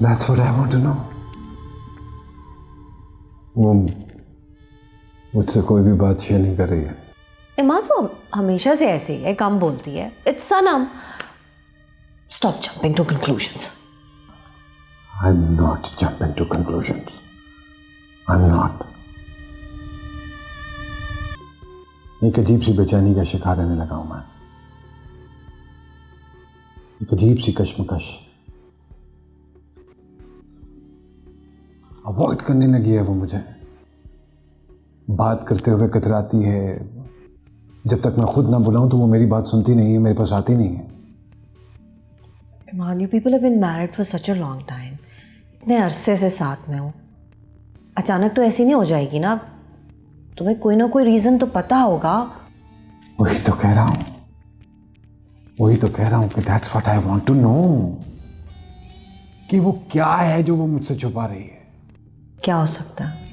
That's what I want to know. वो मुझसे कोई भी बात शेयर नहीं कर रही है। इमाद वो हमेशा से ऐसे ही है, कम बोलती है। It's Sanam. Stop jumping to conclusions. I'm not jumping to conclusions. I'm not. एक अजीब सी बेचैनी का शिकार रहने लगा हूं मैं। एक अजीब सी कश्मकश अवॉइड करने लगी है वो मुझे। बात करते हुए कतराती है। जब तक मैं खुद ना बुलाऊं तो वो मेरी बात सुनती नहीं है, मेरे पास आती नहीं है। Man, you people have been married for such a long time. इतने अरसे से साथ में हो, अचानक तो ऐसी नहीं हो जाएगी ना। तुम्हें कोई ना कोई रीजन तो पता होगा। वही तो कह रहा हूं कि that's what I want to know, कि वो क्या है जो वो मुझसे छुपा रही है। क्या हो सकता है?